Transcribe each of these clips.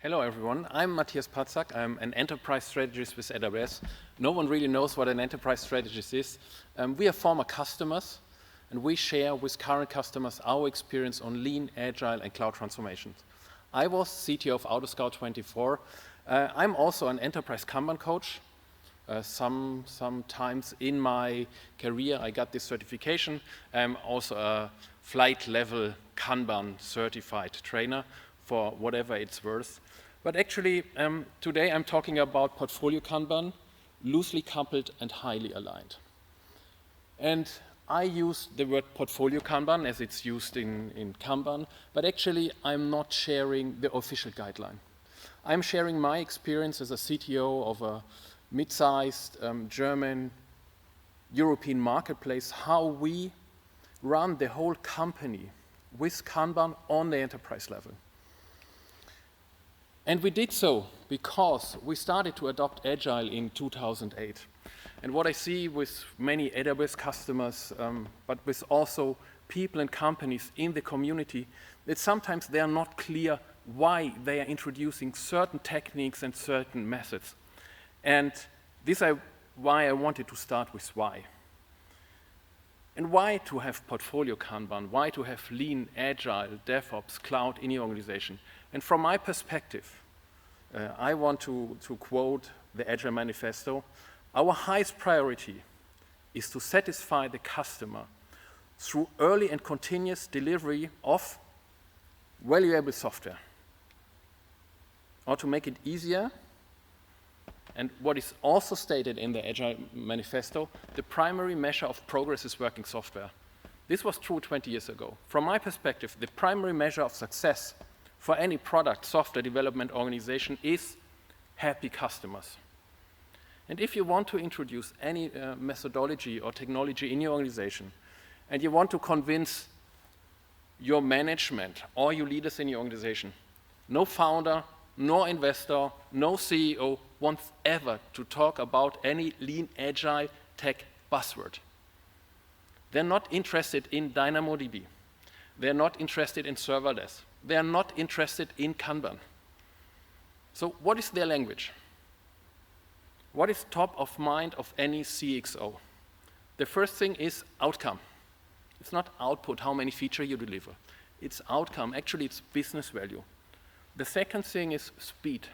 Hello everyone, I'm Matthias Patzak. I'm an enterprise strategist with AWS. No one really knows what an enterprise strategist is. We are former customers and we share with current customers our experience on lean, agile and cloud transformations. I was CTO of AutoScout24. I'm also an enterprise Kanban coach. Sometimes in my career I got this certification. I'm also a flight level Kanban certified trainer for whatever it's worth. But actually, today I'm talking about Portfolio Kanban, loosely coupled and highly aligned. And I use the word Portfolio Kanban as it's used in Kanban, but actually I'm not sharing the official guideline. I'm sharing my experience as a CTO of a mid-sized German European marketplace, how we run the whole company with Kanban on the enterprise level. And we did so because we started to adopt Agile in 2008. And what I see with many AWS customers, but with also people and companies in the community, that sometimes they are not clear why they are introducing certain techniques and certain methods. And this is why I wanted to start with why. And why to have Portfolio Kanban, why to have lean, agile, DevOps, cloud in your organization. And from my perspective, I want to quote the Agile Manifesto. Our highest priority is to satisfy the customer through early and continuous delivery of valuable software. Or to make it easier, and what is also stated in the Agile Manifesto, the primary measure of progress is working software. This was true 20 years ago. From my perspective, the primary measure of success for any product software development organization is happy customers. And if you want to introduce any methodology or technology in your organization, and you want to convince your management or your leaders in your organization, no founder, no investor, no CEO wants ever to talk about any lean, agile tech buzzword. They're not interested in DynamoDB. They're not interested in serverless. They are not interested in Kanban. So what is their language? What is top of mind of any CXO? The first thing is outcome. It's not output, how many features you deliver. It's outcome. Actually, it's business value. The second thing is speed.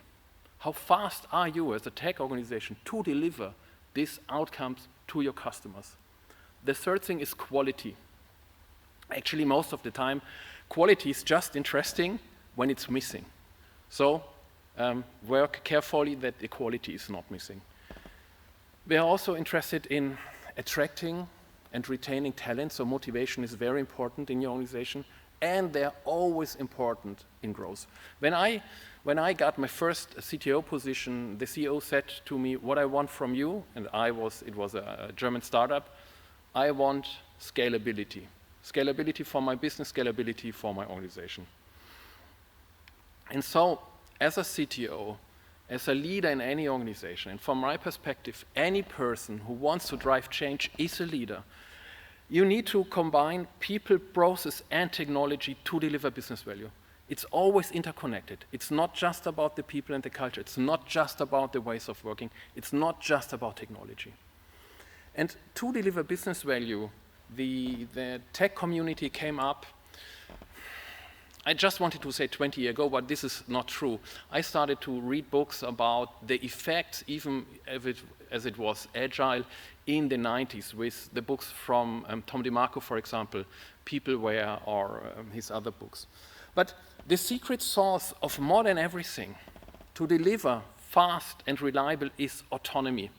How fast are you as a tech organization to deliver these outcomes to your customers? The third thing is quality. Actually, most of the time, quality is just interesting when it's missing. So work carefully that the quality is not missing. We are also interested in attracting and retaining talent, so motivation is very important in your organization, and they're always important in growth. When I got my first CTO position, the CEO said to me, what I want from you, and it was a German startup, I want scalability. Scalability for my business, scalability for my organization. And so, as a CTO, as a leader in any organization, and from my perspective, any person who wants to drive change is a leader. You need to combine people, process, and technology to deliver business value. It's always interconnected. It's not just about the people and the culture. It's not just about the ways of working. It's not just about technology. And to deliver business value, the tech community came up. I just wanted to say 20 years ago, but this is not true. I started to read books about the effects, even as it was agile, in the 90s with the books from Tom DeMarco, for example, Peopleware, or his other books. But the secret sauce of more than everything to deliver fast and reliable is autonomy.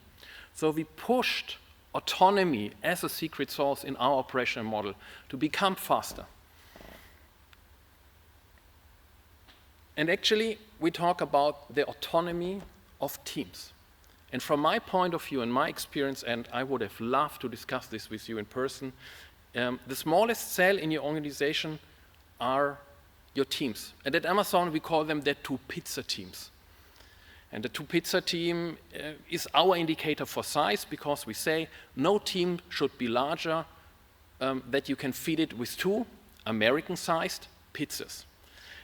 So we pushed autonomy as a secret sauce in our operational model to become faster. And actually, we talk about the autonomy of teams. And from my point of view and my experience, and I would have loved to discuss this with you in person, the smallest cell in your organization are your teams. And at Amazon, we call them the two pizza teams. And the two pizza team is our indicator for size, because we say no team should be larger that you can feed it with two American-sized pizzas.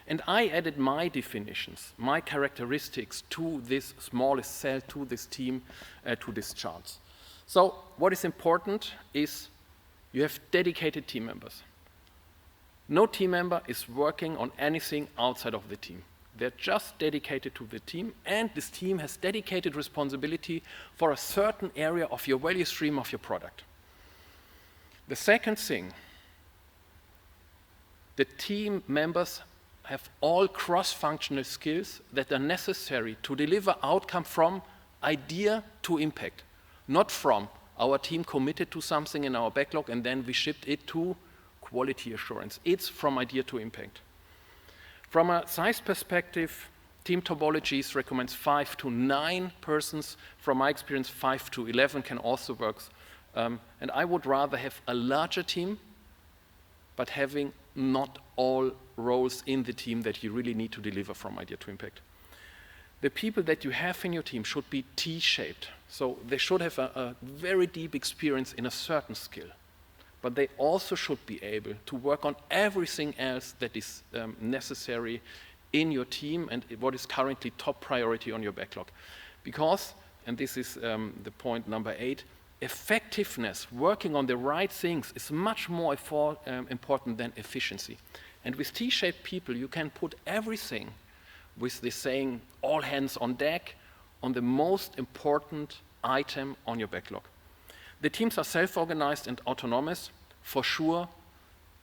And I added my definitions, my characteristics to this smallest cell, to this team, to these charts. So what is important is you have dedicated team members. No team member is working on anything outside of the team. They're just dedicated to the team, and this team has dedicated responsibility for a certain area of your value stream of your product. The second thing, the team members have all cross-functional skills that are necessary to deliver outcome from idea to impact, not from our team committed to something in our backlog and then we shipped it to quality assurance. It's from idea to impact. From a size perspective, team topologies recommends 5 to 9 persons. From my experience, 5 to 11 can also work. And I would rather have a larger team, but having not all roles in the team that you really need to deliver from idea to impact. The people that you have in your team should be T-shaped. So they should have a very deep experience in a certain skill. But they also should be able to work on everything else that is necessary in your team and what is currently top priority on your backlog. Because, and this is the point number 8, effectiveness, working on the right things is much more important than efficiency. And with T-shaped people, you can put everything with the saying, all hands on deck, on the most important item on your backlog. The teams are self-organized and autonomous, for sure,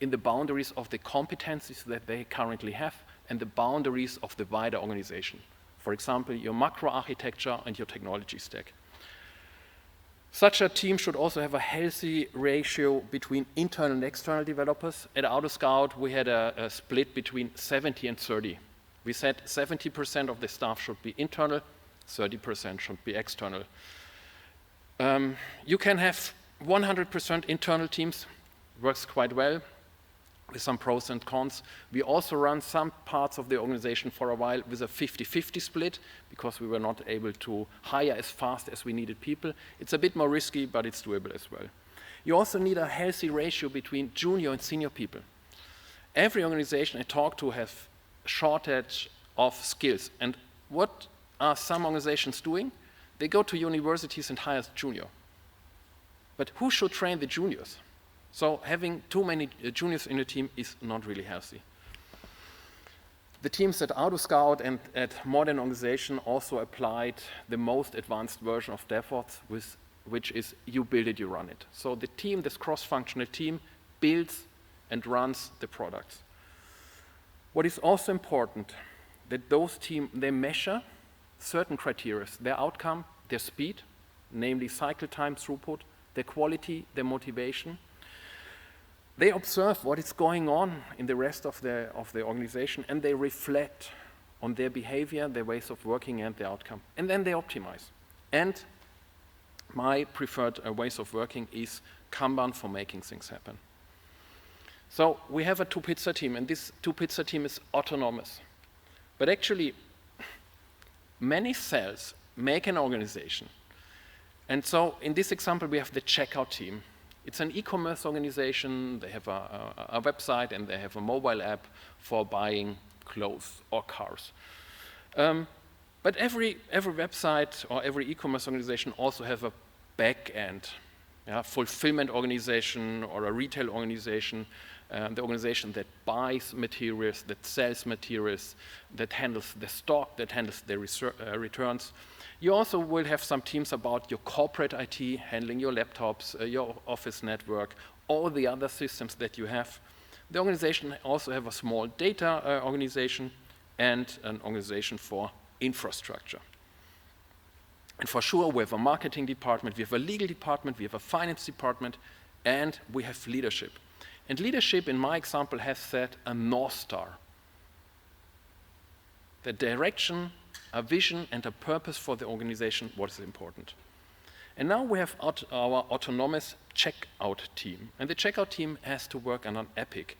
in the boundaries of the competencies that they currently have and the boundaries of the wider organization. For example, your macro architecture and your technology stack. Such a team should also have a healthy ratio between internal and external developers. At AutoScout, we had a split between 70 and 30. We said 70% of the staff should be internal, 30% should be external. You can have 100% internal teams, works quite well, with some pros and cons. We also run some parts of the organization for a while with a 50-50 split because we were not able to hire as fast as we needed people. It's a bit more risky, but it's doable as well. You also need a healthy ratio between junior and senior people. Every organization I talk to has a shortage of skills. And what are some organizations doing? They go to universities and hire junior. But who should train the juniors? So having too many juniors in the team is not really healthy. The teams at AutoScout and at modern organization also applied the most advanced version of DevOps, which is you build it, you run it. So the team, this cross-functional team, builds and runs the products. What is also important, that those teams, they measure certain criteria, their outcome, their speed, namely cycle time, throughput, their quality, their motivation. They observe what is going on in the rest of the organization and they reflect on their behavior, their ways of working and their outcome. And then they optimize. And my preferred ways of working is Kanban for making things happen. So we have a 2-pizza team and this 2-pizza team is autonomous. But actually, many cells make an organization. And so in this example, we have the checkout team. It's an e-commerce organization. They have a website and they have a mobile app for buying clothes or cars. But every website or every e-commerce organization also have a back end, fulfillment organization or a retail organization, the organization that buys materials, that sells materials, that handles the stock, that handles the returns. You also will have some teams about your corporate IT, handling your laptops, your office network, all the other systems that you have. The organization also have a small data organization and an organization for infrastructure. And for sure, we have a marketing department, we have a legal department, we have a finance department, and we have leadership. And leadership, in my example, has set a North Star. The direction, a vision, and a purpose for the organization, what is important. And now we have our autonomous checkout team. And the checkout team has to work on an epic.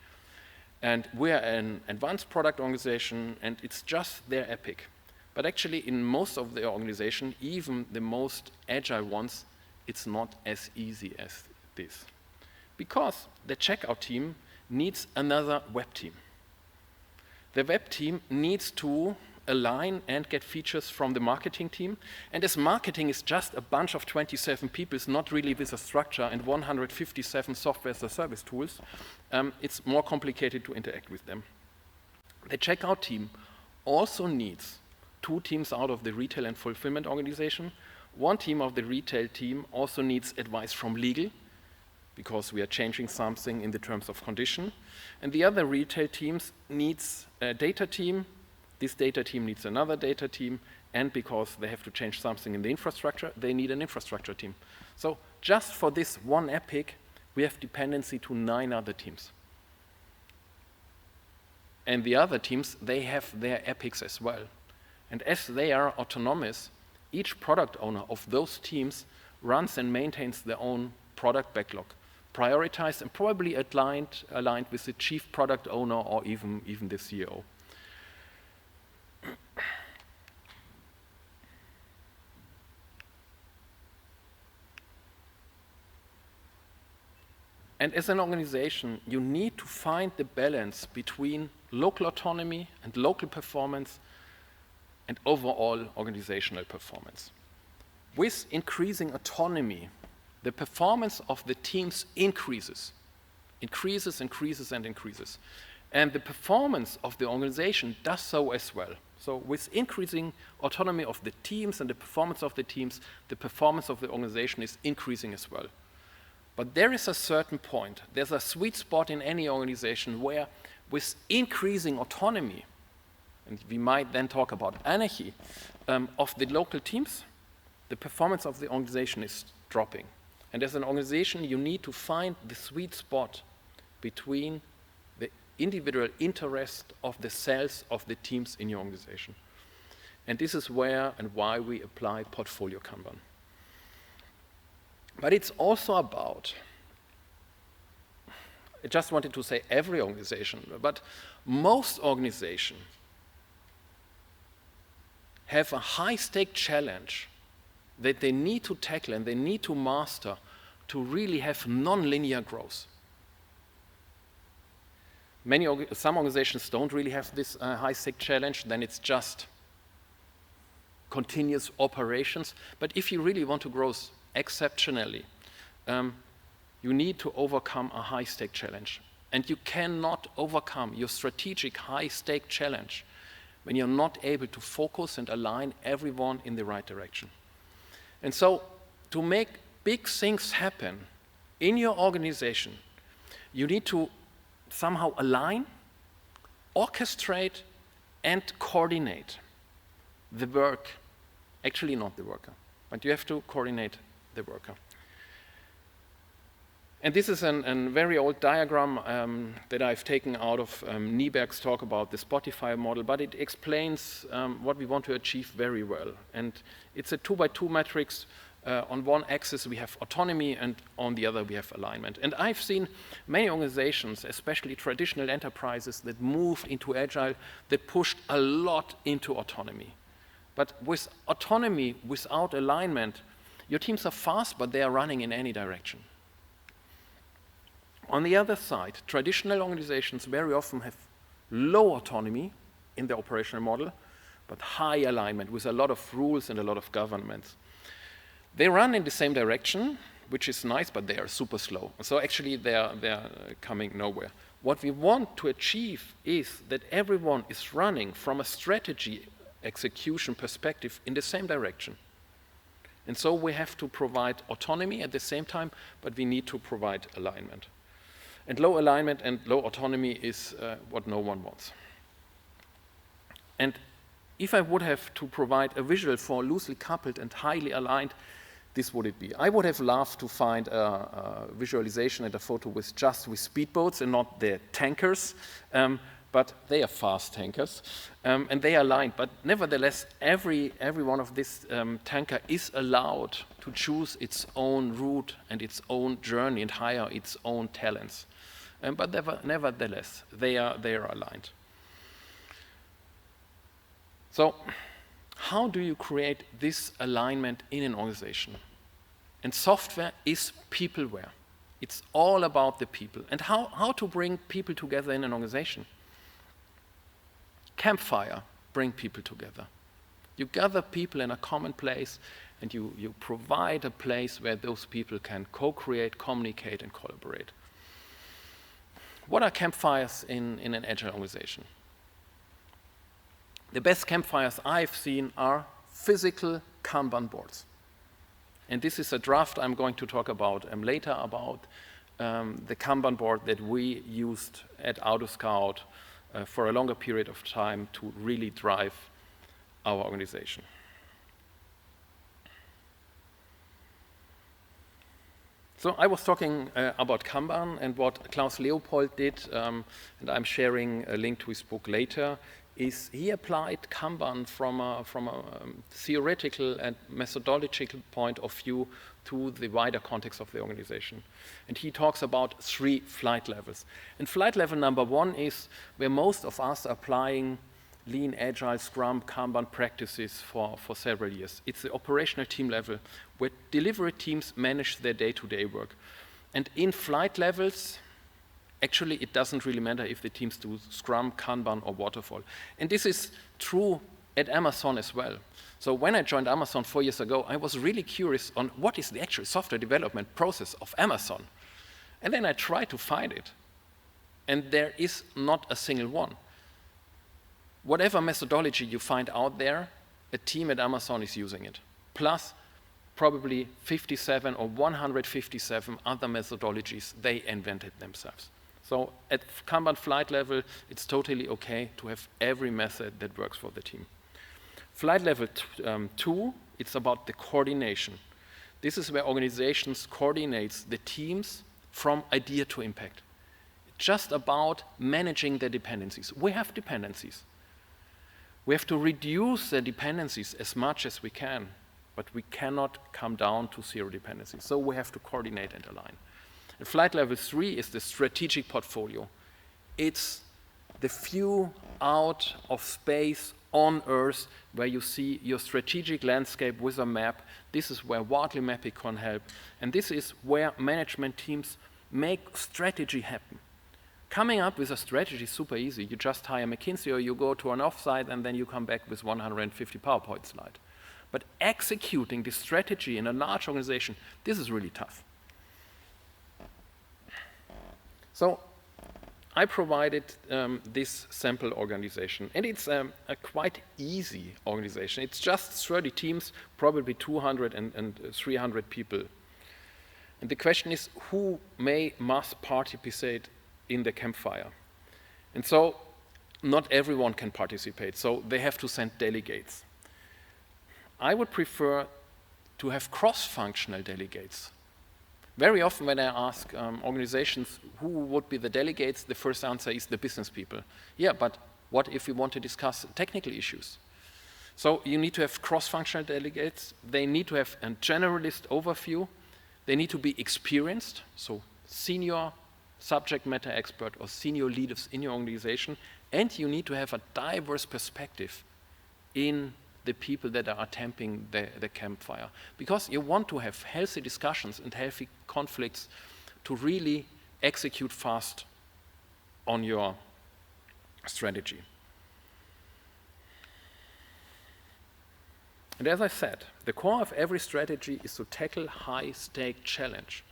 And we're an advanced product organization, and it's just their epic. But actually, in most of the organization, even the most agile ones, it's not as easy as this. Because the checkout team needs another web team. The web team needs to align and get features from the marketing team. And as marketing is just a bunch of 27 people, it's not really with a structure and 157 software as a service tools, it's more complicated to interact with them. The checkout team also needs 2 teams out of the retail and fulfillment organization. 1 team of the retail team also needs advice from legal, because we are changing something in the terms of condition. And the other retail teams needs a data team. This data team needs another data team. And because they have to change something in the infrastructure, they need an infrastructure team. So just for this one epic, we have dependency to 9 other teams. And the other teams, they have their epics as well. And as they are autonomous, each product owner of those teams runs and maintains their own product backlog, prioritized and probably aligned with the chief product owner or even the CEO. And as an organization, you need to find the balance between local autonomy and local performance and overall organizational performance. With increasing autonomy, the performance of the teams increases. And the performance of the organization does so as well. So with increasing autonomy of the teams and the performance of the teams, the performance of the organization is increasing as well. But there is a certain point, there's a sweet spot in any organization where with increasing autonomy, and we might then talk about anarchy, of the local teams, the performance of the organization is dropping. And as an organization, you need to find the sweet spot between the individual interest of the cells of the teams in your organization. And this is where and why we apply Portofolio Kanban. But it's also about, I just wanted to say every organization, but most organizations have a high-stake challenge that they need to tackle and they need to master to really have non-linear growth. Some organizations don't really have this high-stake challenge, then it's just continuous operations. But if you really want to grow exceptionally, you need to overcome a high-stake challenge. And you cannot overcome your strategic high-stake challenge when you're not able to focus and align everyone in the right direction. And so, to make big things happen in your organization, you need to somehow align, orchestrate, and coordinate the work. Actually, not the worker, but you have to coordinate the worker. And this is a very old diagram that I've taken out of Nieberg's talk about the Spotify model, but it explains what we want to achieve very well. And it's a 2x2 matrix. On one axis we have autonomy and on the other we have alignment. And I've seen many organizations, especially traditional enterprises, that moved into agile, that pushed a lot into autonomy. But with autonomy, without alignment, your teams are fast, but they are running in any direction. On the other side, traditional organizations very often have low autonomy in their operational model, but high alignment with a lot of rules and a lot of governance. They run in the same direction, which is nice, but they are super slow. So actually they're coming nowhere. What we want to achieve is that everyone is running from a strategy execution perspective in the same direction. And so we have to provide autonomy at the same time, but we need to provide alignment. And low alignment and low autonomy is what no one wants. And if I would have to provide a visual for loosely coupled and highly aligned, this would it be. I would have loved to find a visualization and a photo with speedboats and not the tankers, but they are fast tankers, and they are aligned. But nevertheless, every one of this tanker is allowed to choose its own route and its own journey and hire its own talents. But nevertheless, they are aligned. So, how do you create this alignment in an organization? And software is peopleware. It's all about the people. And how to bring people together in an organization? campfire brings people together. You gather people in a common place, and you provide a place where those people can co-create, communicate, and collaborate. What are campfires in an agile organization? The best campfires I've seen are physical Kanban boards. And this is a draft I'm going to talk about later about the Kanban board that we used at AutoScout for a longer period of time to really drive our organization. So I was talking about Kanban, and what Klaus Leopold did, and I'm sharing a link to his book later, is he applied Kanban from a theoretical and methodological point of view to the wider context of the organization. And he talks about 3 flight levels. And flight level number 1 is where most of us are applying Lean, Agile, Scrum, Kanban practices for several years. It's the operational team level where delivery teams manage their day-to-day work. And in flight levels, actually, it doesn't really matter if the teams do Scrum, Kanban, or Waterfall. And this is true at Amazon as well. So when I joined Amazon 4 years ago, I was really curious on what is the actual software development process of Amazon. And then I tried to find it. And there is not a single one. Whatever methodology you find out there, a team at Amazon is using it. Plus, probably 57 or 157 other methodologies they invented themselves. So at Kanban flight level, it's totally okay to have every method that works for the team. Flight level 2, it's about the coordination. This is where organizations coordinate the teams from idea to impact. It's just about managing the dependencies. We have dependencies. We have to reduce the dependencies as much as we can, but we cannot come down to 0 dependencies. So we have to coordinate and align. And flight level 3 is the strategic portfolio. It's the view out of space on Earth where you see your strategic landscape with a map. This is where Wardley mapping can help. And this is where management teams make strategy happen. Coming up with a strategy is super easy. You just hire McKinsey or you go to an offsite and then you come back with 150 PowerPoint slides. But executing this strategy in a large organization, this is really tough. So I provided this sample organization, and it's a quite easy organization. It's just 30 teams, probably 200 and 300 people. And the question is, who must participate in the campfire? And so not everyone can participate, so they have to send delegates. I would prefer to have cross-functional delegates. Very often when I ask organizations who would be the delegates, the first answer is the business people. Yeah, but what if we want to discuss technical issues? So you need to have cross-functional delegates. They need to have a generalist overview. They need to be experienced, so senior subject matter expert or senior leaders in your organization. And you need to have a diverse perspective in the people that are attempting the campfire. Because you want to have healthy discussions and healthy conflicts to really execute fast on your strategy. And as I said, the core of every strategy is to tackle high-stake challenge.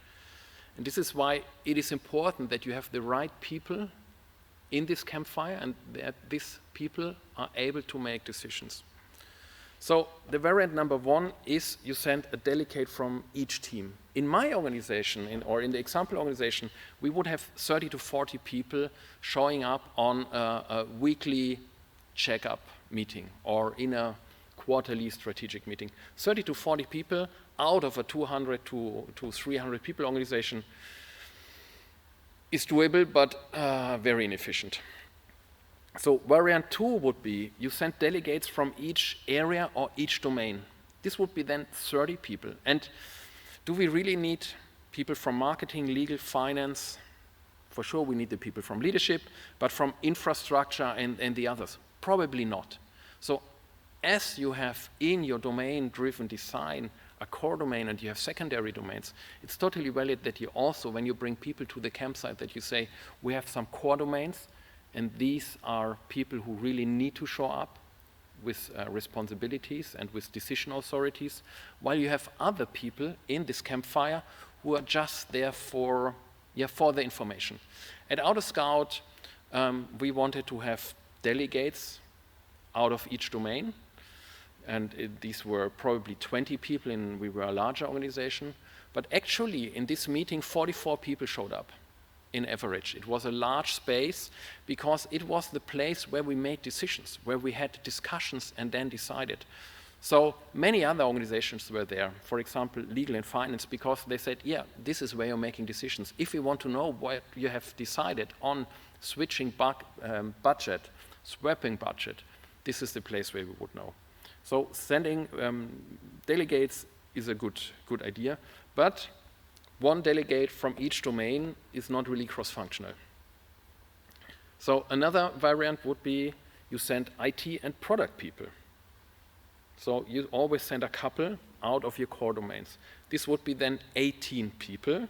And this is why it is important that you have the right people in this campfire and that these people are able to make decisions. So the variant number 1 is you send a delegate from each team. In my organization, or in the example organization, we would have 30 to 40 people showing up on a weekly check-up meeting or in a quarterly strategic meeting. 30 to 40 people out of a 200 to 300 people organization is doable, but very inefficient. So variant 2 would be you send delegates from each area or each domain. This would be then 30 people. And do we really need people from marketing, legal, finance? For sure we need the people from leadership, but from infrastructure and the others? Probably not. So as you have in your domain-driven design a core domain and you have secondary domains, it's totally valid that you also, when you bring people to the campsite, that you say, we have some core domains, And these are people who really need to show up with responsibilities and with decision authorities, while you have other people in this campfire who are just there for the information. At AutoScout, we wanted to have delegates out of each domain, and these were probably 20 people, and we were a larger organization. But actually, in this meeting, 44 people showed up in average. It was a large space because it was the place where we made decisions, where we had discussions and then decided. So many other organizations were there, for example, legal and finance, because they said, yeah, this is where you're making decisions. If you want to know what you have decided on switching budget, swapping budget, this is the place where we would know. So sending delegates is a good idea, but one delegate from each domain is not really cross-functional. So another variant would be you send IT and product people. So you always send a couple out of your core domains. This would be then 18 people,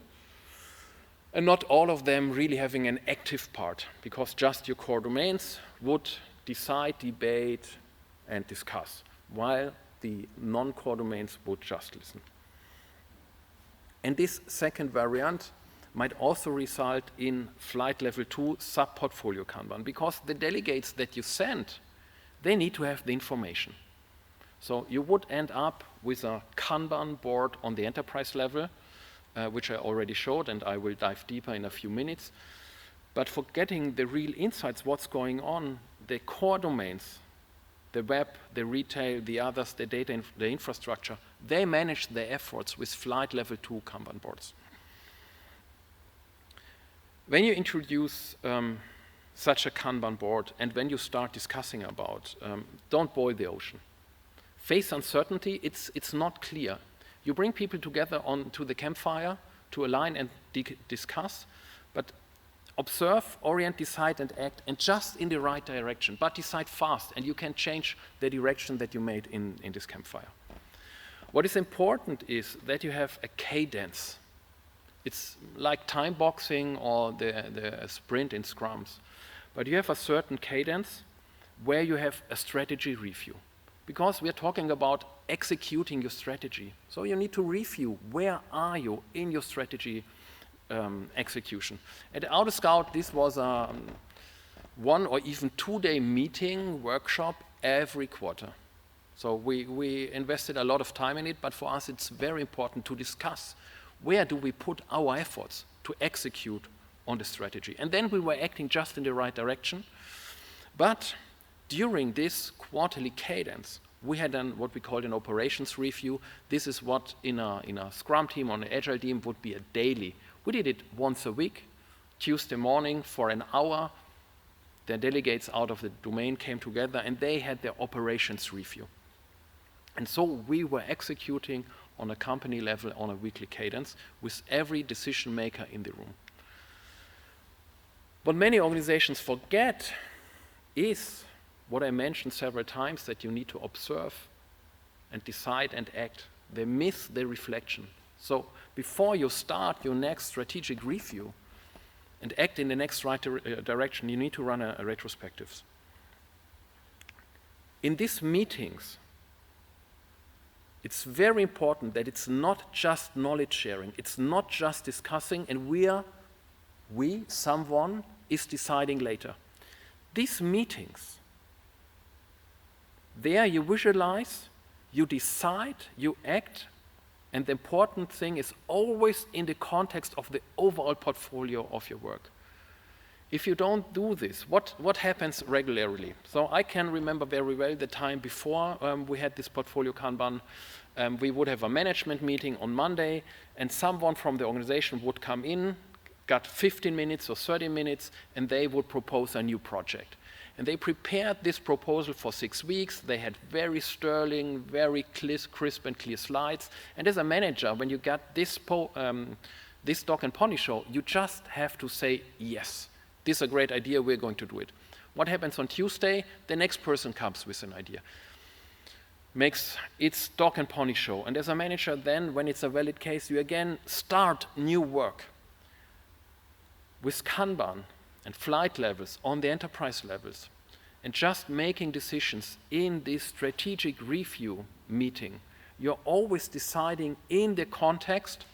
and not all of them really having an active part, because just your core domains would decide, debate, and discuss, while the non-core domains would just listen. And this second variant might also result in flight level 2 sub-portfolio Kanban, because the delegates that you send, they need to have the information. So you would end up with a Kanban board on the enterprise level, which I already showed, and I will dive deeper in a few minutes. But for getting the real insights, what's going on, the core domains, the web, the retail, the others, the data, the infrastructure, they manage their efforts with flight level 2 Kanban boards. When you introduce such a Kanban board and when you start discussing about, don't boil the ocean. Face uncertainty, it's not clear. You bring people together onto the campfire to align and discuss, but observe, orient, decide, and act, and just in the right direction, but decide fast, and you can change the direction that you made in this campfire. What is important is that you have a cadence. It's like time boxing or the sprint in scrums, but you have a certain cadence where you have a strategy review, because we are talking about executing your strategy. So you need to review where are you in your strategy execution. At AutoScout, this was a 1 or even 2-day meeting workshop every quarter. So we invested a lot of time in it, but for us it's very important to discuss where do we put our efforts to execute on the strategy. And then we were acting just in the right direction. But during this quarterly cadence, we had done what we called an operations review. This is what in a Scrum team or an Agile team would be a daily. We did it once a week, Tuesday morning for an hour. The delegates out of the domain came together and they had their operations review. And so we were executing on a company level on a weekly cadence with every decision maker in the room. What many organizations forget is what I mentioned several times, that you need to observe and decide and act. They miss the reflection. So before you start your next strategic review and act in the next right direction, you need to run a retrospectives. In these meetings, it's very important that it's not just knowledge sharing, it's not just discussing, and someone is deciding later. These meetings, there you visualize, you decide, you act, and the important thing is always in the context of the overall portfolio of your work. If you don't do this, what happens regularly? So I can remember very well the time before we had this Portfolio Kanban. We would have a management meeting on Monday, and someone from the organization would come in, got 15 minutes or 30 minutes, and they would propose a new project. And they prepared this proposal for 6 weeks. They had very sterling, very crisp and clear slides. And as a manager, when you got this dog and pony show, you just have to say, yes, this is a great idea, we're going to do it. What happens on Tuesday? The next person comes with an idea. Makes its dog and pony show. And as a manager, then, when it's a valid case, you again start new work. With Kanban, and flight levels on the enterprise levels, and just making decisions in this strategic review meeting, you're always deciding in the context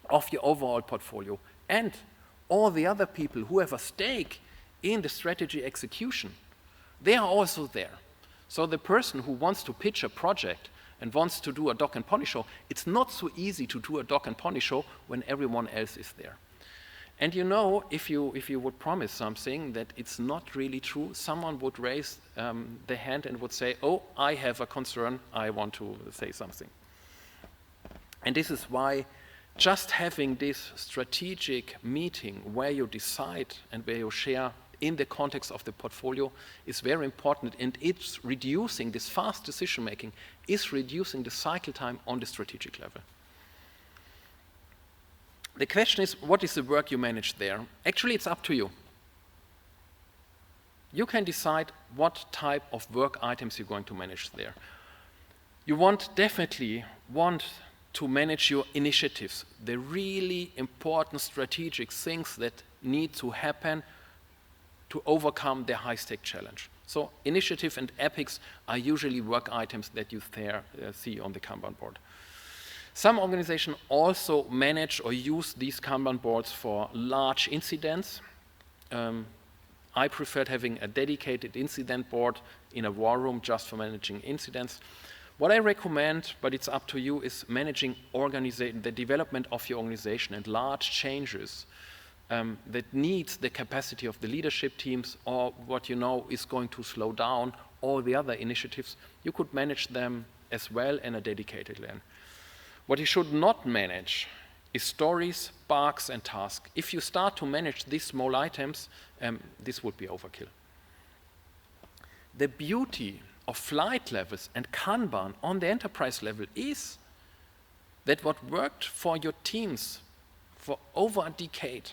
of your overall portfolio, and all the other people who have a stake in the strategy execution, they are also there. So the person who wants to pitch a project and wants to do a dog and pony show, it's not so easy to do a dog and pony show when everyone else is there. And you know, if you would promise something that it's not really true, someone would raise the hand and would say, oh, I have a concern, I want to say something. And this is why just having this strategic meeting where you decide and where you share in the context of the portfolio is very important, and it's reducing this fast decision making, is reducing the cycle time on the strategic level. The question is, what is the work you manage there? Actually, it's up to you. You can decide what type of work items you're going to manage there. You definitely want to manage your initiatives, the really important strategic things that need to happen to overcome the high-stake challenge. So initiative and epics are usually work items that you see on the Kanban board. Some organizations also manage or use these Kanban boards for large incidents. I preferred having a dedicated incident board in a war room just for managing incidents. What I recommend, but it's up to you, is managing the development of your organization and large changes that needs the capacity of the leadership teams, or what you know is going to slow down all the other initiatives. You could manage them as well in a dedicated lane. What you should not manage is stories, bugs, and tasks. If you start to manage these small items, this would be overkill. The beauty of flight levels and Kanban on the enterprise level is that what worked for your teams for over a decade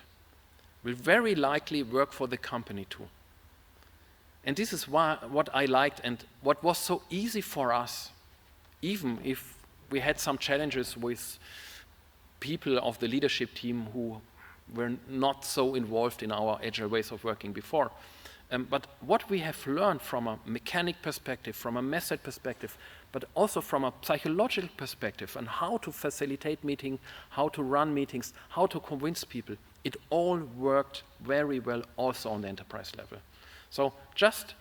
will very likely work for the company too. And this is what I liked and what was so easy for us, even if we had some challenges with people of the leadership team who were not so involved in our agile ways of working before. But what we have learned from a mechanic perspective, from a method perspective, but also from a psychological perspective, and how to facilitate meetings, how to run meetings, how to convince people, it all worked very well also on the enterprise level. So just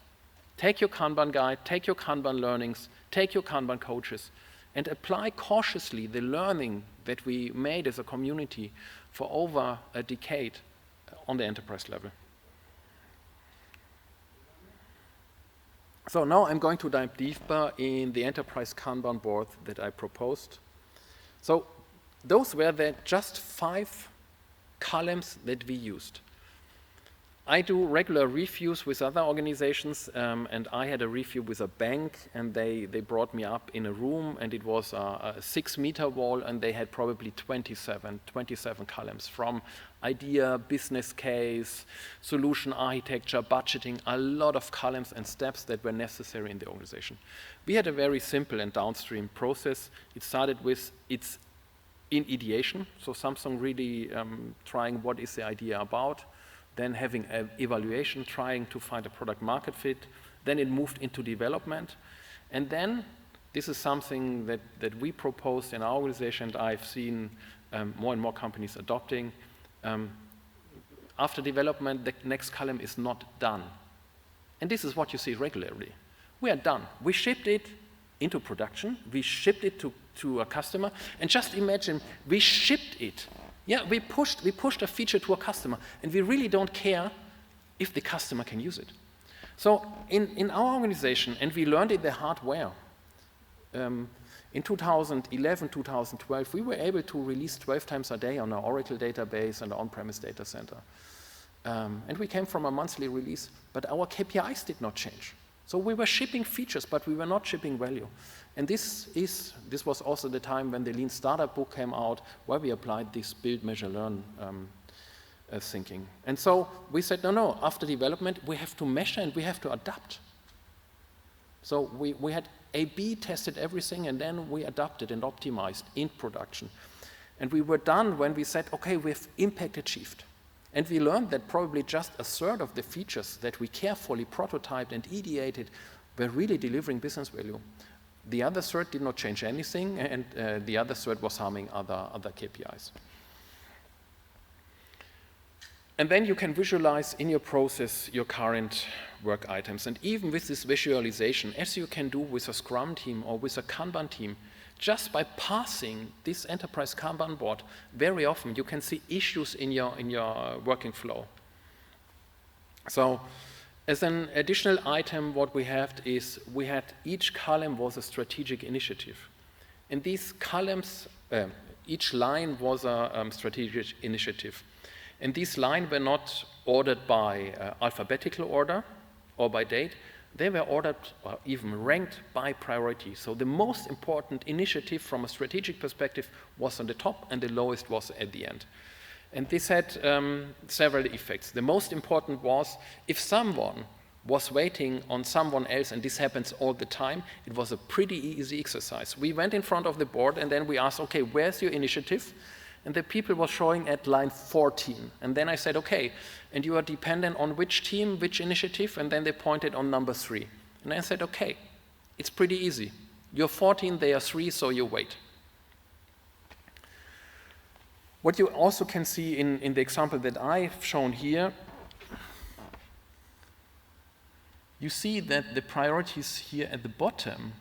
take your Kanban guide, take your Kanban learnings, take your Kanban coaches, and apply cautiously the learning that we made as a community for over a decade on the enterprise level. So now I'm going to dive deeper in the enterprise Kanban board that I proposed. So those were the just 5 columns that we used. I do regular reviews with other organizations, and I had a review with a bank, and they brought me up in a room, and it was a 6-meter wall, and they had probably 27 columns, from idea, business case, solution architecture, budgeting, a lot of columns and steps that were necessary in the organization. We had a very simple and downstream process. It started with it's in ideation, so Samsung really trying what is the idea about, then having an evaluation, trying to find a product market fit, then it moved into development, and then this is something that we proposed in our organization, and I've seen more and more companies adopting. After development, the next column is not done. And this is what you see regularly. We are done. We shipped it into production. We shipped it to a customer. And just imagine, we shipped it. Yeah, we pushed a feature to a customer, and we really don't care if the customer can use it. So in our organization, and we learned it the hard way, in 2011, 2012, we were able to release 12 times a day on our Oracle database and on-premise data center. And we came from a monthly release, but our KPIs did not change. So we were shipping features, but we were not shipping value. And this was also the time when the Lean Startup book came out, where we applied this build, measure, learn thinking. And so we said, no, after development, we have to measure and we have to adapt. So we had A/B tested everything, and then we adapted and optimized in production. And we were done when we said, okay, we have impact achieved. And we learned that probably just a third of the features that we carefully prototyped and ideated were really delivering business value. The other third did not change anything, and the other third was harming other KPIs. And then you can visualize in your process your current work items. And even with this visualization, as you can do with a Scrum team or with a Kanban team, just by passing this enterprise Kanban board, very often you can see issues in your working flow. So as an additional item, what we had is each column was a strategic initiative. And these columns, each line was a strategic initiative. And these lines were not ordered by alphabetical order or by date. They were ordered or even ranked by priority. So the most important initiative from a strategic perspective was on the top, and the lowest was at the end. And this had several effects. The most important was if someone was waiting on someone else, and this happens all the time, it was a pretty easy exercise. We went in front of the board and then we asked, okay, where's your initiative? And the people were showing at line 14. And then I said, okay, and you are dependent on which team, which initiative? And then they pointed on number 3. And I said, okay, it's pretty easy. You're 14, they are 3, so you wait. What you also can see in the example that I've shown here, you see that the priorities here at the bottom,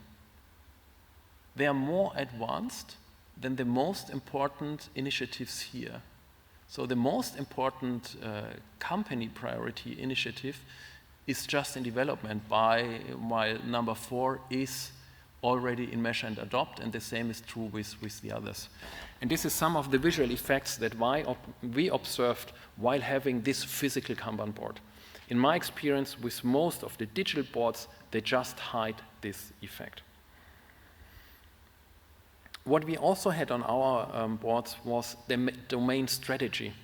they are more advanced than the most important initiatives here. So the most important company priority initiative is just in development, while number 4 is already in measure and adopt, and the same is true with the others. And this is some of the visual effects that we observed while having this physical Kanban board. In my experience with most of the digital boards, they just hide this effect. What we also had on our boards was the domain strategy.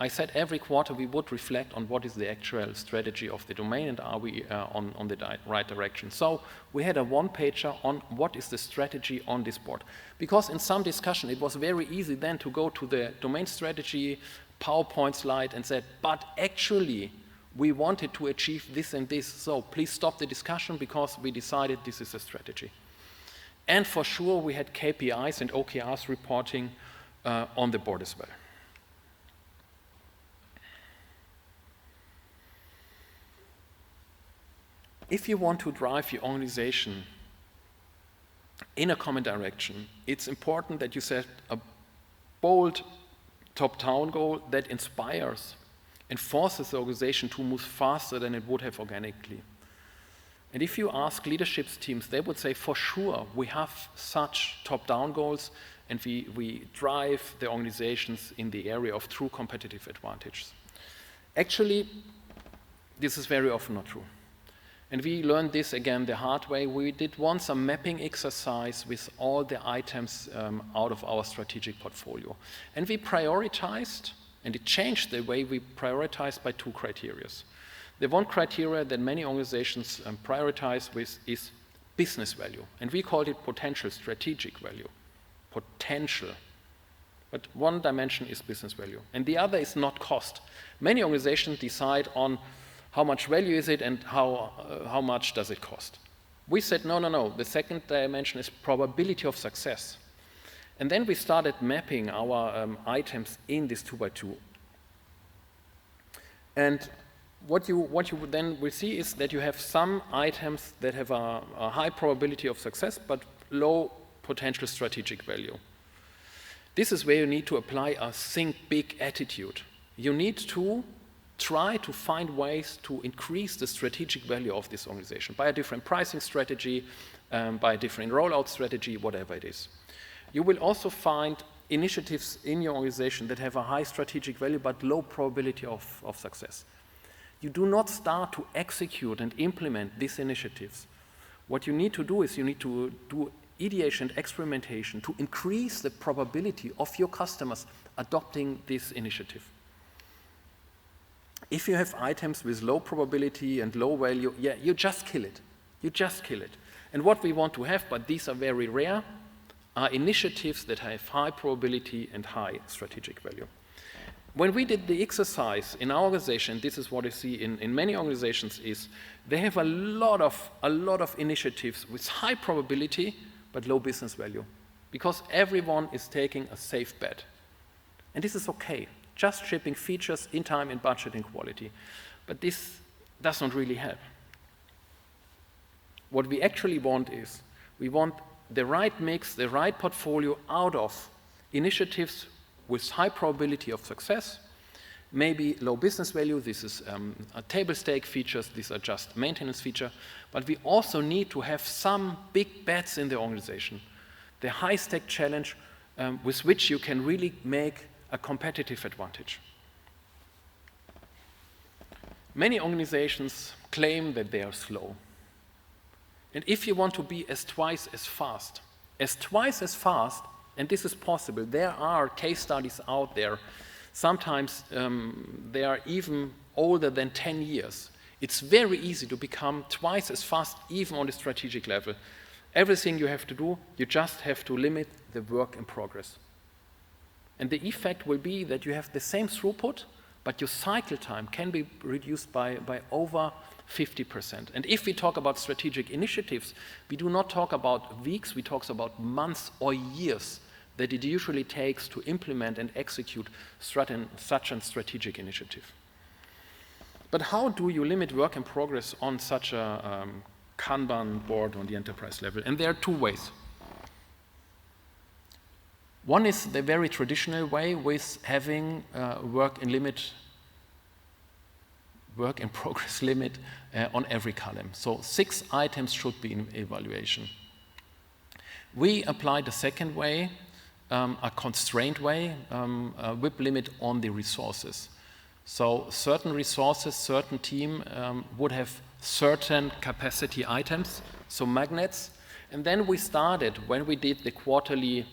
I said every quarter we would reflect on what is the actual strategy of the domain and are we on the right direction. So we had a one-pager on what is the strategy on this board. Because in some discussion it was very easy then to go to the domain strategy PowerPoint slide and said, but actually we wanted to achieve this and this, so please stop the discussion because we decided this is a strategy. And for sure, we had KPIs and OKRs reporting on the board as well. If you want to drive your organization in a common direction, it's important that you set a bold top-down goal that inspires and forces the organization to move faster than it would have organically. And if you ask leadership teams, they would say, for sure, we have such top-down goals, and we drive the organizations in the area of true competitive advantages. Actually, this is very often not true. And we learned this again the hard way. We did once a mapping exercise with all the items out of our strategic portfolio. And we prioritized, and it changed the way we prioritized by 2 criteria. The one criteria that many organizations prioritize with is business value. And we called it potential strategic value. Potential. But one dimension is business value. And the other is not cost. Many organizations decide on how much value is it and how much does it cost. We said, no. The second dimension is probability of success. And then we started mapping our items in this 2x2. And what you then will see is that you have some items that have a high probability of success but low potential strategic value. This is where you need to apply a think big attitude. You need to try to find ways to increase the strategic value of this organization by a different pricing strategy, by a different rollout strategy, whatever it is. You will also find initiatives in your organization that have a high strategic value but low probability of success. You do not start to execute and implement these initiatives. What you need to do is you need to do ideation and experimentation to increase the probability of your customers adopting this initiative. If you have items with low probability and low value, you just kill it. You just kill it. And what we want to have, but these are very rare, are initiatives that have high probability and high strategic value. when we did the exercise in our organization, this is what I see in many organizations, is they have a lot of initiatives with high probability but low business value, because everyone is taking a safe bet. And this is okay, just shipping features in time, in budget, in quality. But this does not really help. What we actually want is, we want the right mix, the right portfolio out of initiatives with high probability of success, maybe low business value. This is a table stake features, these are just maintenance feature, but we also need to have some big bets in the organization. The high stake challenge with which you can really make a competitive advantage. Many organizations claim that they are slow. And if you want to be twice as fast, and this is possible, there are case studies out there, sometimes they are even older than 10 years. It's very easy to become twice as fast, even on the strategic level. Everything you have to do, you just have to limit the work in progress. And the effect will be that you have the same throughput, but your cycle time can be reduced by over 50%. And if we talk about strategic initiatives, we do not talk about weeks, we talk about months or years that it usually takes to implement and execute such a strategic initiative. But how do you limit work in progress on such a Kanban board on the enterprise level? And there are two ways. One is the very traditional way with having work in progress limit on every column. So 6 items should be in evaluation. We apply the second way, a constrained way, a WIP limit on the resources. So certain resources, certain team would have certain capacity items, so magnets. And then we started, when we did the quarterly,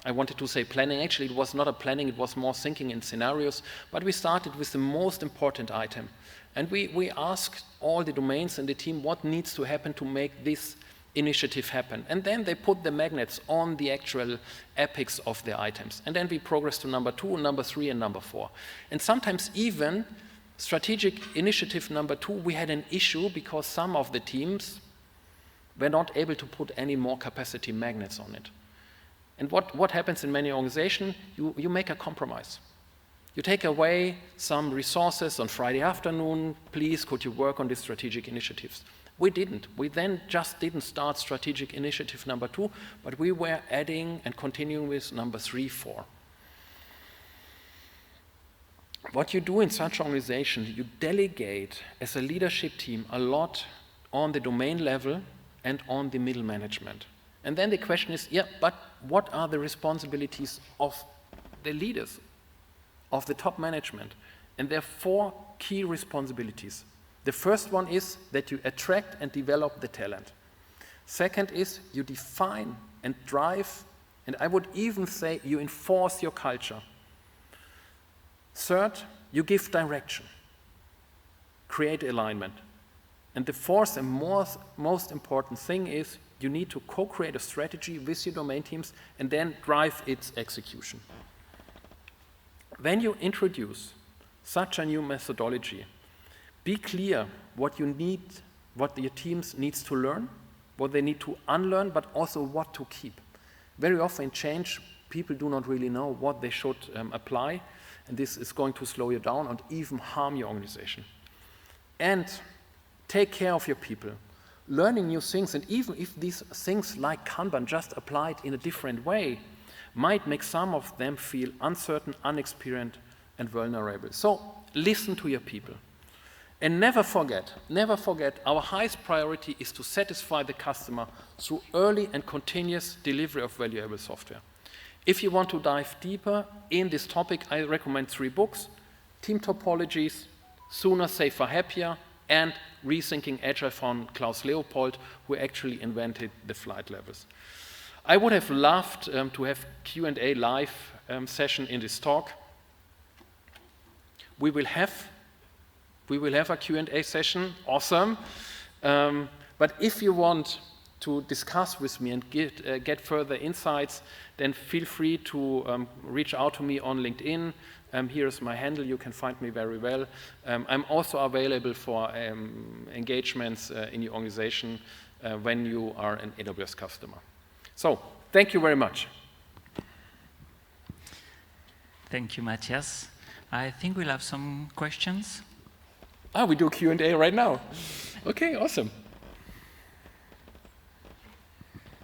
I wanted to say planning, actually it was not a planning, it was more thinking in scenarios, but we started with the most important item. And we asked all the domains and the team what needs to happen to make this initiative happen. And then they put the magnets on the actual epics of the items. And then we progressed to number 2, number 3, and number 4. And sometimes even strategic initiative number 2, we had an issue because some of the teams were not able to put any more capacity magnets on it. And what happens in many organizations, you make a compromise. You take away some resources on Friday afternoon, please could you work on these strategic initiatives? We didn't. We then just didn't start strategic initiative number 2, but we were adding and continuing with number 3, 4. What you do in such an organization, you delegate as a leadership team a lot on the domain level and on the middle management. And then the question is, yeah, but what are the responsibilities of the leaders, of the top management? And there are 4 key responsibilities. The first one is that you attract and develop the talent. Second is you define and drive, and I would even say you enforce your culture. Third, you give direction, create alignment. And the fourth and most important thing is you need to co-create a strategy with your domain teams and then drive its execution. When you introduce such a new methodology, be clear what you need, what your teams needs to learn, what they need to unlearn, but also what to keep. Very often in change, people do not really know what they should apply, and this is going to slow you down and even harm your organization. And take care of your people. Learning new things, and even if these things like Kanban just applied in a different way, might make some of them feel uncertain, inexperienced, and vulnerable. So listen to your people. And never forget, our highest priority is to satisfy the customer through early and continuous delivery of valuable software. If you want to dive deeper in this topic, I recommend 3 books: Team Topologies, Sooner, Safer, Happier, and Rethinking Agile from Klaus Leopold, who actually invented the flight levels. I would have loved to have Q&A live session in this talk. We will have a Q&A session, awesome. But if you want to discuss with me and get further insights, then feel free to reach out to me on LinkedIn. Here's my handle, you can find me very well. I'm also available for engagements in your organization when you are an AWS customer. So, thank you very much. Thank you, Matthias. I think we'll have some questions. We do Q&A right now. Okay, awesome.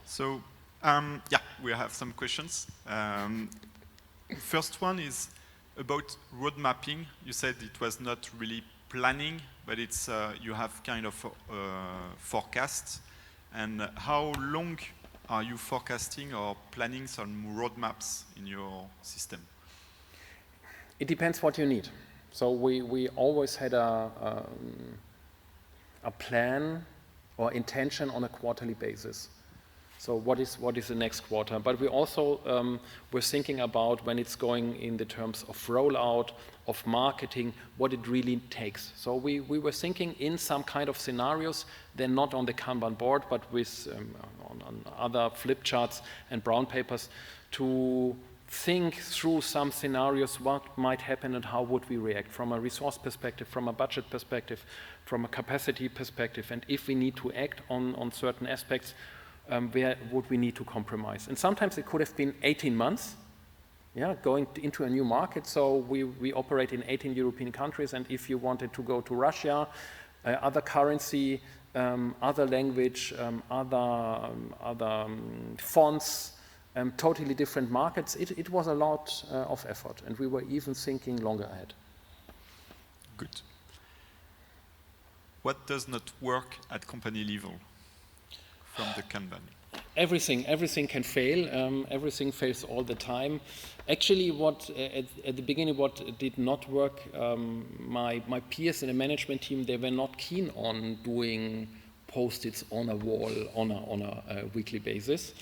So, yeah, we have some questions. First one is about road mapping. You said it was not really planning, but it's you have kind of forecasts. And how long are you forecasting or planning some roadmaps in your system? It depends what you need. So we always had a plan or intention on a quarterly basis. So what is the next quarter? But we also were thinking about when it's going in the terms of rollout, of marketing, what it really takes. So we were thinking in some kind of scenarios, they're not on the Kanban board, but with on other flip charts and brown papers to think through some scenarios, what might happen and how would we react from a resource perspective, from a budget perspective, from a capacity perspective, and if we need to act on certain aspects, where would we need to compromise? And sometimes it could have been 18 months, going into a new market. So we operate in 18 European countries, and if you wanted to go to Russia, other currency, other language, other fonts, totally different markets, it was a lot of effort, and we were even thinking longer ahead. Good. What does not work at company level from the Kanban? Everything can fail. Everything fails all the time. Actually, at the beginning, what did not work, my peers in the management team, they were not keen on doing post-its on a wall on a weekly basis.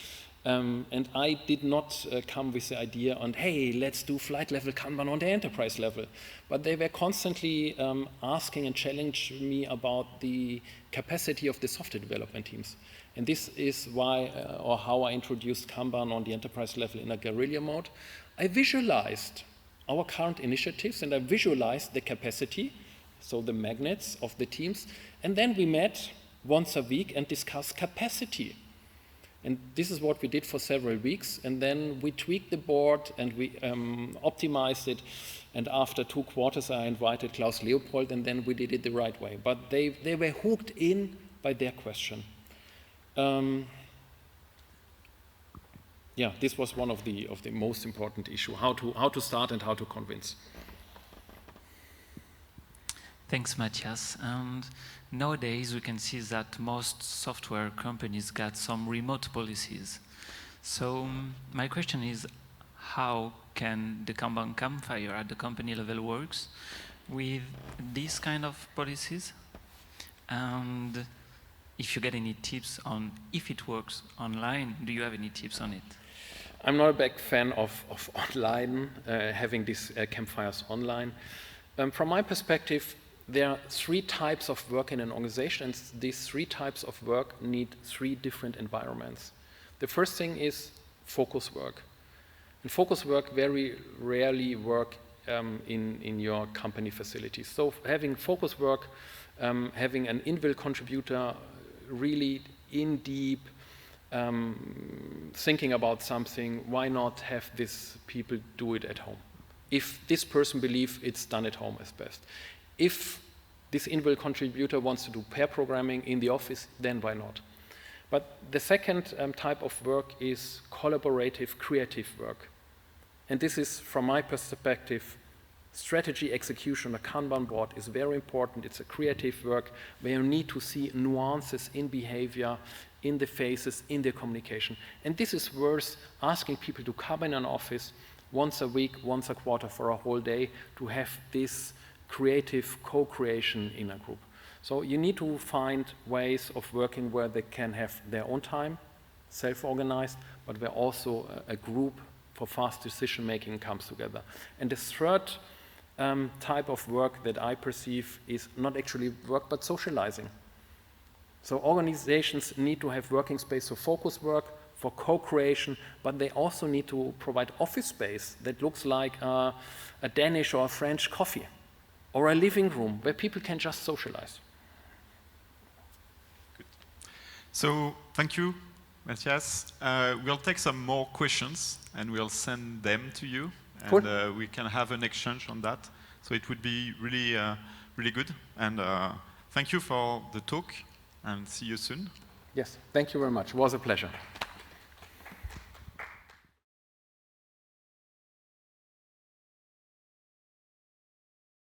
And I did not come with the idea on, hey, let's do flight level Kanban on the enterprise level. But they were constantly asking and challenging me about the capacity of the software development teams. And this is why, or how I introduced Kanban on the enterprise level in a guerrilla mode. I visualized our current initiatives and I visualized the capacity, so the magnets of the teams. And then we met once a week and discussed capacity. And this is what we did for several weeks. And then we tweaked the board and we optimized it. And after 2 quarters, I invited Klaus Leopold, and then we did it the right way. But they were hooked in by their question. This was one of the most important issues, how to start and how to convince. Thanks, Matthias. And nowadays we can see that most software companies got some remote policies. So my question is, how can the Kanban campfire at the company level works with these kind of policies? And if you get any tips on if it works online, do you have any tips on it? I'm not a big fan of online, having these campfires online. From my perspective, there are 3 types of work in an organization, and these 3 types of work need 3 different environments. The first thing is focus work. And focus work very rarely work in your company facilities. So having focus work, having an individual contributor really in deep, thinking about something, why not have these people do it at home? If this person believes it's done at home as best. If this individual contributor wants to do pair programming in the office, then why not? But the second type of work is collaborative, creative work. And this is, from my perspective, strategy execution on a Kanban board is very important. It's a creative work where you need to see nuances in behavior, in the faces, in the communication. And this is worth asking people to come in an office once a week, once a quarter for a whole day to have this creative co-creation in a group. So you need to find ways of working where they can have their own time, self-organized, but where also a group for fast decision-making comes together. And the third type of work that I perceive is not actually work, but socializing. So organizations need to have working space for focus work, for co-creation, but they also need to provide office space that looks like a Danish or a French coffee, or a living room where people can just socialize. Good. So thank you, Matthias. We'll take some more questions and we'll send them to you, and Cool. we can have an exchange on that. So it would be really, really good. And thank you for the talk, and see you soon. Yes, thank you very much. It was a pleasure.